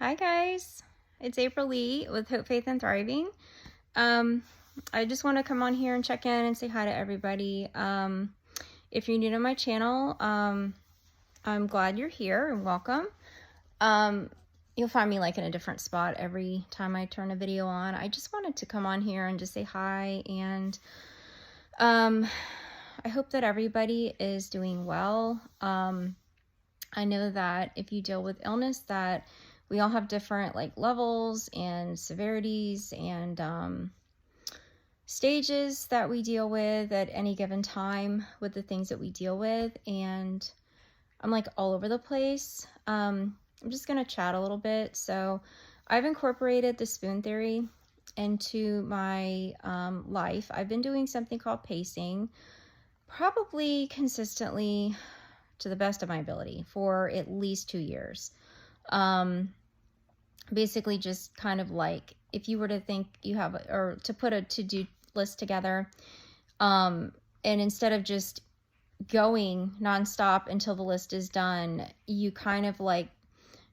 Hi guys, it's April Lee with Hope, Faith, and Thriving. I just want to come on here and check in and say hi to everybody. If you're new to my channel, I'm glad you're here and welcome. You'll find me like in a different spot every time I turn a video on. I just wanted to come on here and just say hi, and I hope that everybody is doing well. I know that if you deal with illness, that we all have different like levels and severities and stages that we deal with at any given time with the things that we deal with. And I'm like all over the place. I'm just going to chat a little bit. So I've incorporated the spoon theory into my life. I've been doing something called pacing, probably consistently to the best of my ability for at least 2 years. Basically just kind of like if you were to think you have, or to put a to-do list together, and instead of just going nonstop until the list is done, you kind of like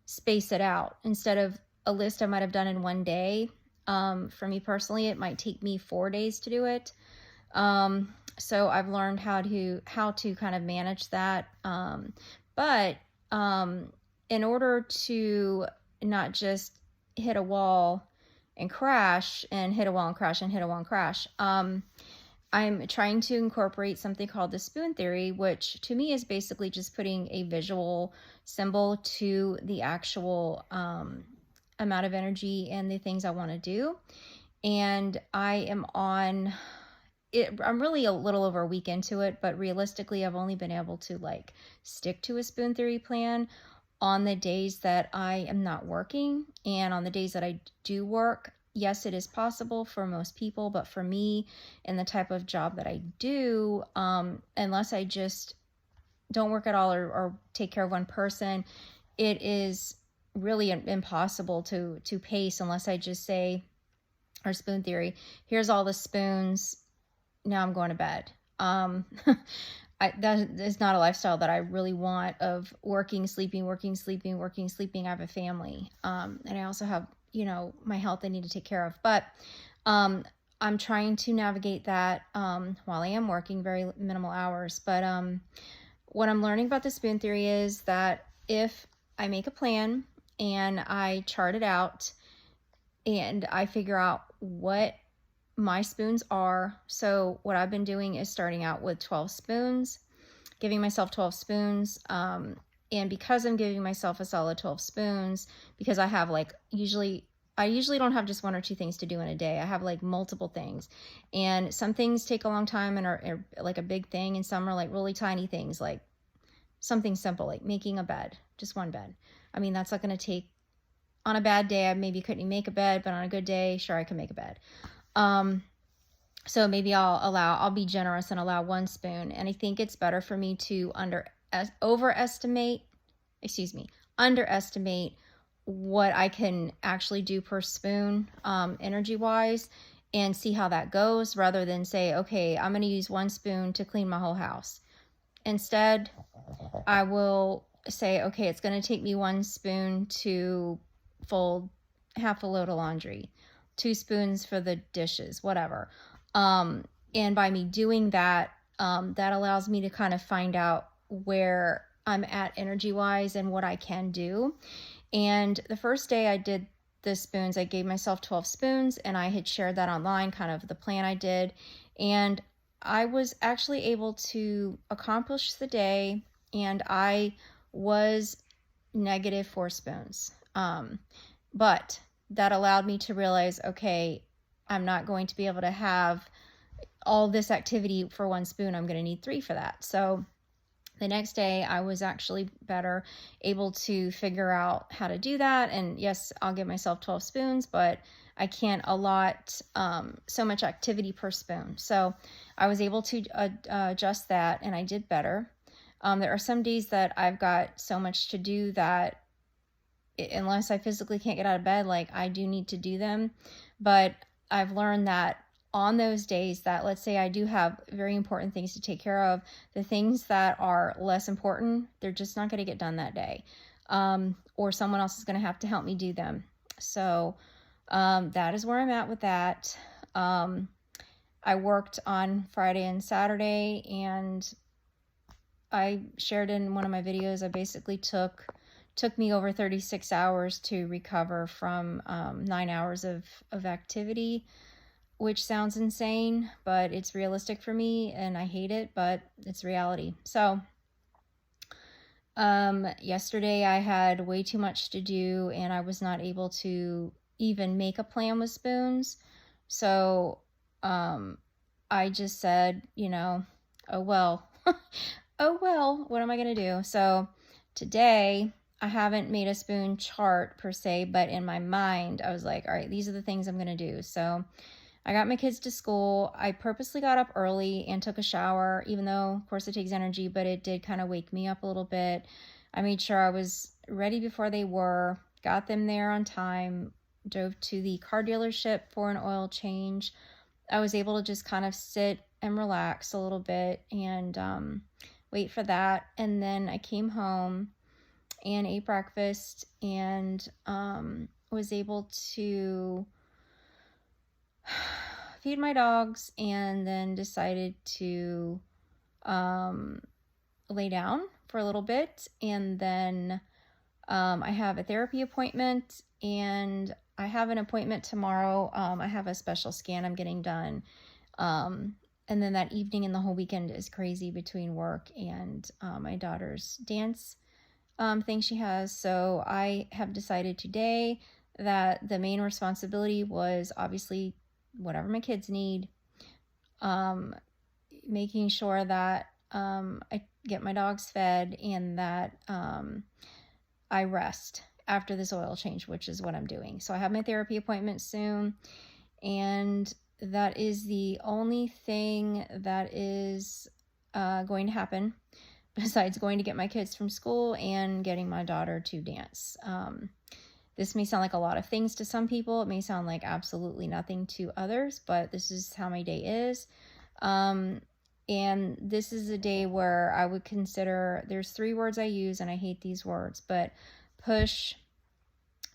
space it out. Instead of a list I might have done in one day, for me personally, it might take me 4 days to do it. So I've learned how to kind of manage that. But in order to not just hit a wall and crash and hit a wall and crash and hit a wall and crash, I'm trying to incorporate something called the spoon theory, which to me is basically just putting a visual symbol to the actual amount of energy and the things I want to do. And I am on it. I'm really a little over a week into it, but realistically, I've only been able to like stick to a spoon theory plan on the days that I am not working. And on the days that I do work, yes, it is possible for most people, but for me and the type of job that I do, unless I just don't work at all or take care of one person, it is really impossible to pace unless I just say, or spoon theory, here's all the spoons, now I'm going to bed. That is not a lifestyle that I really want, of working, sleeping, working, sleeping, working, sleeping. I have a family, and I also have, my health I need to take care of. But I'm trying to navigate that while I am working very minimal hours. But what I'm learning about the spoon theory is that if I make a plan and I chart it out and I figure out what my spoons are. So what I've been doing is starting out with 12 spoons, giving myself 12 spoons. And because I'm giving myself a solid 12 spoons, because I have I usually don't have just one or two things to do in a day. I have like multiple things, and some things take a long time and are like a big thing, and some are like really tiny things, like something simple like making a bed, just one bed. I mean, that's not going to take, on a bad day I maybe couldn't even make a bed, but on a good day, sure, I can make a bed. So maybe I'll be generous and allow one spoon. And I think it's better for me to underestimate what I can actually do per spoon, energy wise, and see how that goes, rather than say, okay, I'm going to use one spoon to clean my whole house. Instead, I will say, okay, it's going to take me one spoon to fold half a load of laundry, 2 spoons for the dishes, whatever. And by me doing that, that allows me to kind of find out where I'm at energy wise and what I can do. And the first day I did the spoons, I gave myself 12 spoons, and I had shared that online, kind of the plan I did. And I was actually able to accomplish the day, and I was negative 4 spoons. But that allowed me to realize, okay, I'm not going to be able to have all this activity for 1 spoon. I'm going to need 3 for that. So the next day I was actually better able to figure out how to do that. And yes, I'll give myself 12 spoons, but I can't allot so much activity per spoon. So I was able to adjust that, and I did better. There are some days that I've got so much to do that unless I physically can't get out of bed, like I do need to do them. But I've learned that on those days that, let's say I do have very important things to take care of, the things that are less important, they're just not going to get done that day. or someone else is going to have to help me do them. So that is where I'm at with that. I worked on Friday and Saturday, and I shared in one of my videos, I basically took me over 36 hours to recover from 9 hours of activity, which sounds insane, but it's realistic for me, and I hate it, but it's reality. So yesterday I had way too much to do, and I was not able to even make a plan with spoons. So I just said, oh well. Oh well, what am I going to do? So today I haven't made a spoon chart per se, but in my mind I was like, all right, these are the things I'm going to do. So I got my kids to school. I purposely got up early and took a shower, even though of course it takes energy, but it did kind of wake me up a little bit. I made sure I was ready before they were, got them there on time, drove to the car dealership for an oil change. I was able to just kind of sit and relax a little bit and wait for that. And then I came home and ate breakfast and was able to feed my dogs, and then decided to lay down for a little bit. And then I have a therapy appointment, and I have an appointment tomorrow. I have a special scan I'm getting done. And then that evening and the whole weekend is crazy between work and my daughter's dance thing she has. So I have decided today that the main responsibility was obviously whatever my kids need, making sure that I get my dogs fed, and that I rest after this oil change, which is what I'm doing. So I have my therapy appointment soon, and that is the only thing that is going to happen besides going to get my kids from school and getting my daughter to dance. This may sound like a lot of things to some people. It may sound like absolutely nothing to others, but this is how my day is. And this is a day where I would consider, there's 3 words I use, and I hate these words, but push,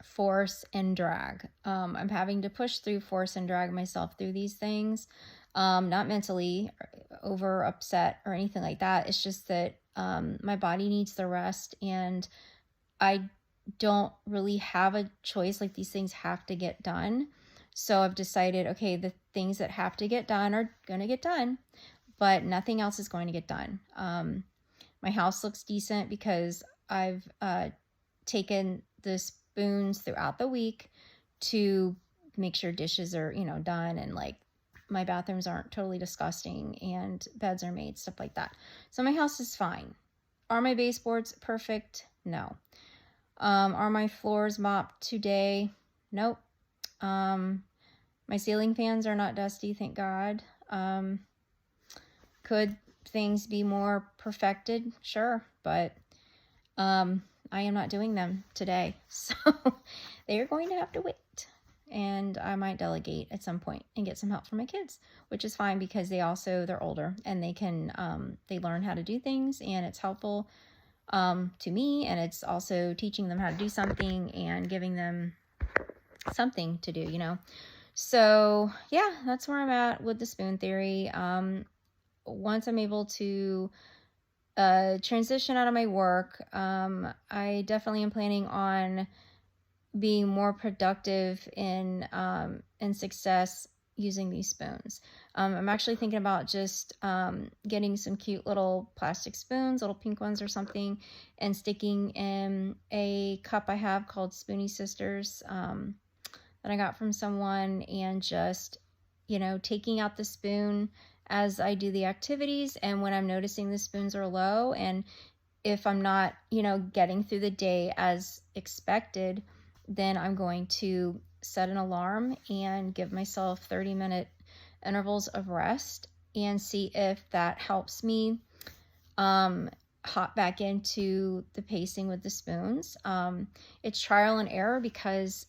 force, and drag. I'm having to push through, force, and drag myself through these things. Not mentally over upset or anything like that. It's just that my body needs the rest, and I don't really have a choice. Like, these things have to get done. So I've decided, okay, the things that have to get done are going to get done, but nothing else is going to get done. My house looks decent because I've taken the spoons throughout the week to make sure dishes are, done, and like my bathrooms aren't totally disgusting, and beds are made, stuff like that. So my house is fine. Are my baseboards perfect? No. Are my floors mopped today? Nope. My ceiling fans are not dusty, thank God. Could things be more perfected? Sure, but I am not doing them today. So they are going to have to wait. And I might delegate at some point and get some help from my kids, which is fine because they're older, and they can, they learn how to do things, and it's helpful to me, and it's also teaching them how to do something and giving them something to do. So yeah, that's where I'm at with the spoon theory. Once I'm able to transition out of my work, I definitely am planning on being more productive in success using these spoons. I'm actually thinking about just getting some cute little plastic spoons, little pink ones or something, and sticking in a cup I have called Spoonie Sisters that I got from someone, and just, taking out the spoon as I do the activities, and when I'm noticing the spoons are low, and if I'm not, getting through the day as expected, then I'm going to set an alarm and give myself 30-minute intervals of rest and see if that helps me hop back into the pacing with the spoons. It's trial and error because,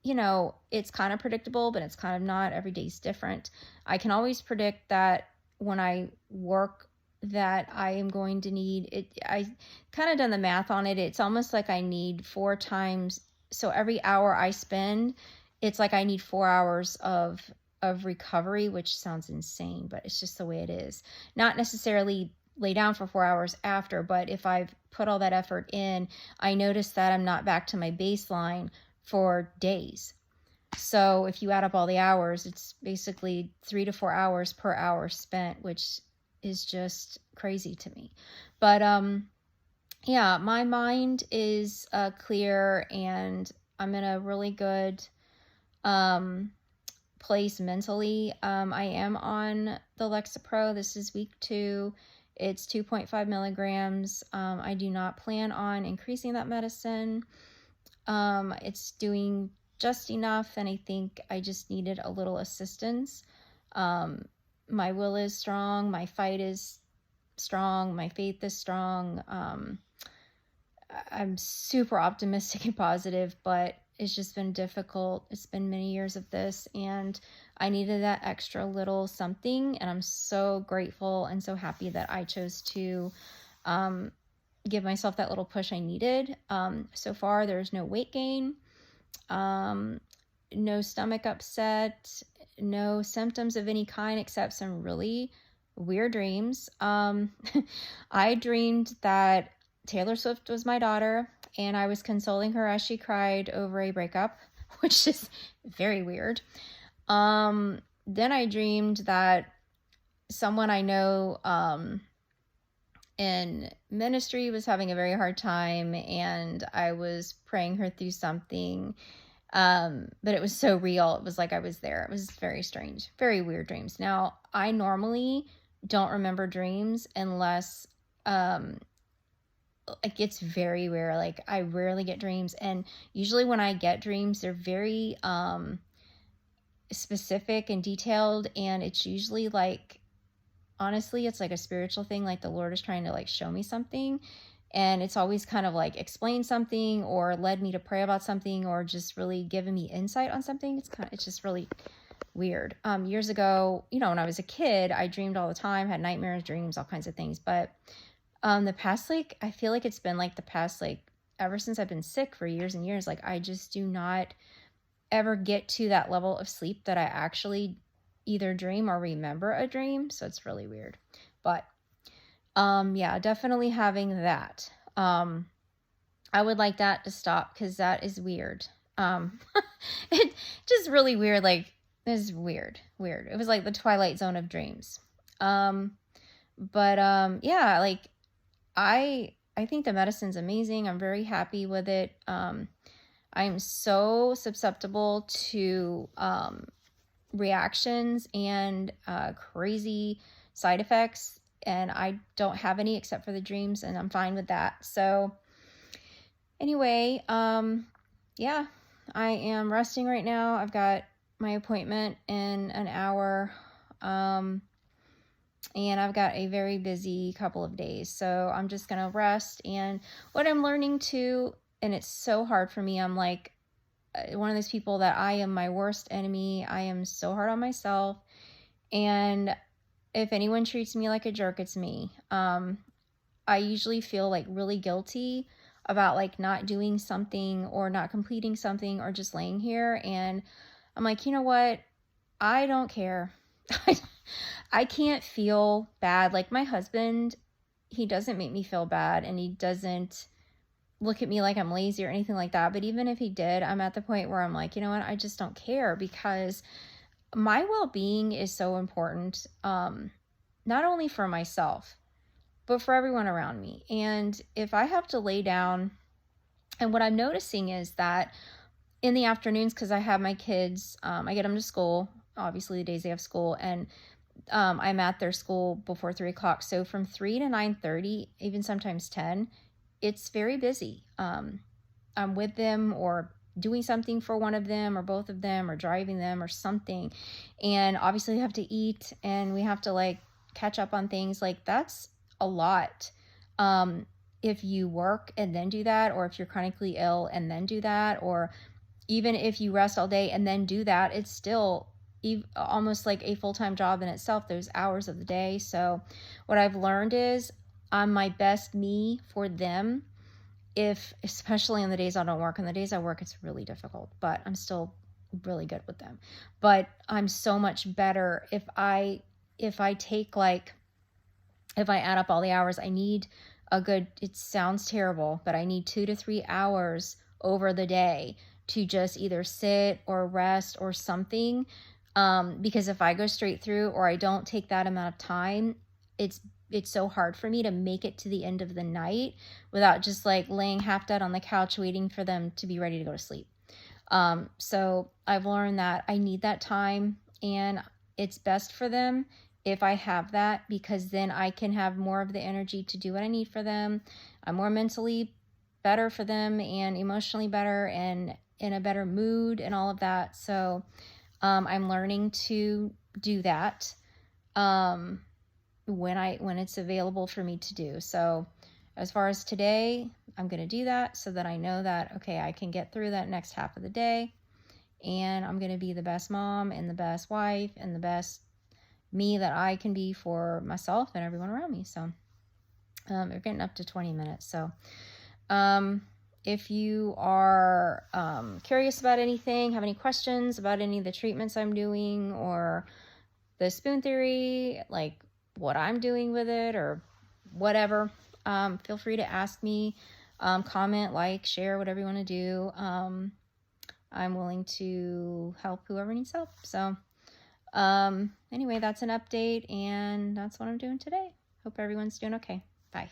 it's kind of predictable, but it's kind of not. Every day's different. I can always predict that when I work that I am going to need it. I kind of done the math on it. It's almost like I need 4 times. So every hour I spend, it's like I need 4 hours of recovery, which sounds insane, but it's just the way it is. Not necessarily lay down for 4 hours after, but if I've put all that effort in, I notice that I'm not back to my baseline for days. So if you add up all the hours, it's basically 3 to 4 hours per hour spent, which is just crazy to me. But yeah, my mind is clear, and I'm in a really good place mentally. I am on the Lexapro. This is week 2. It's 2.5 milligrams. I do not plan on increasing that medicine. It's doing just enough, and I think I just needed a little assistance. My will is strong, my fight is strong, my faith is strong. I'm super optimistic and positive, but it's just been difficult. It's been many years of this, and I needed that extra little something, and I'm so grateful and so happy that I chose to give myself that little push I needed. So far, there's no weight gain, no stomach upset, no symptoms of any kind except some really weird dreams. I dreamed that Taylor Swift was my daughter, and I was consoling her as she cried over a breakup, which is very weird. Then I dreamed that someone I know in ministry was having a very hard time, and I was praying her through something. But it was so real. It was like I was there. It was very strange, very weird dreams. Now, I normally don't remember dreams unless like it's very rare. Like I rarely get dreams, and usually when I get dreams, they're very specific and detailed, and it's usually like, honestly, it's like a spiritual thing, like the Lord is trying to like show me something, and it's always kind of like explain something or led me to pray about something or just really given me insight on something. It's just really weird. Years ago, when I was a kid, I dreamed all the time, had nightmares, dreams, all kinds of things, but the past, like, I feel like it's been like the past, like, ever since I've been sick for years and years, like, I just do not ever get to that level of sleep that I actually either dream or remember a dream. So it's really weird. But, yeah, definitely having that. I would like that to stop because that is weird. It just really weird. Like, this is weird. It was like the Twilight Zone of dreams. But, yeah, like, I think the medicine's amazing. I'm very happy with it. I'm so susceptible to reactions and crazy side effects, and I don't have any except for the dreams, and I'm fine with that. So anyway, yeah, I am resting right now. I've got my appointment in an hour. And I've got a very busy couple of days. So I'm just going to rest. And what I'm learning too, and it's so hard for me, I'm like one of those people that I am my worst enemy. I am so hard on myself. And if anyone treats me like a jerk, it's me. I usually feel like really guilty about like not doing something or not completing something or just laying here. And I'm like, you know what? I don't care. I can't feel bad. Like my husband, he doesn't make me feel bad, and he doesn't look at me like I'm lazy or anything like that. But even if he did, I'm at the point where I'm like, you know what? I just don't care, because my well-being is so important, not only for myself, but for everyone around me. And if I have to lay down, and what I'm noticing is that in the afternoons, because I have my kids, I get them to school, obviously the days they have school, and I'm at their school before 3 o'clock. So from 3 to 9:30, even sometimes 10, it's very busy. I'm with them or doing something for one of them or both of them or driving them or something. And obviously we have to eat and we have to like catch up on things. Like that's a lot. If you work and then do that, or if you're chronically ill and then do that, or even if you rest all day and then do that, it's still almost like a full-time job in itself, those hours of the day. So what I've learned is I'm my best me for them, especially on the days I don't work. On the days I work, it's really difficult, but I'm still really good with them. But I'm so much better if I take, like, if I add up all the hours, I need it sounds terrible, but I need 2 to 3 hours over the day to just either sit or rest or something. Because if I go straight through or I don't take that amount of time, it's so hard for me to make it to the end of the night without just like laying half dead on the couch waiting for them to be ready to go to sleep. So I've learned that I need that time, and it's best for them if I have that, because then I can have more of the energy to do what I need for them. I'm more mentally better for them and emotionally better and in a better mood and all of that. So I'm learning to do that when it's available for me to do. So as far as today, I'm going to do that so that I know that, okay, I can get through that next half of the day, and I'm going to be the best mom and the best wife and the best me that I can be for myself and everyone around me. So we're getting up to 20 minutes. So if you are curious about anything, have any questions about any of the treatments I'm doing or the spoon theory, like what I'm doing with it or whatever, feel free to ask me, comment, like, share, whatever you want to do. I'm willing to help whoever needs help. So anyway, that's an update, and that's what I'm doing today. Hope everyone's doing okay. Bye.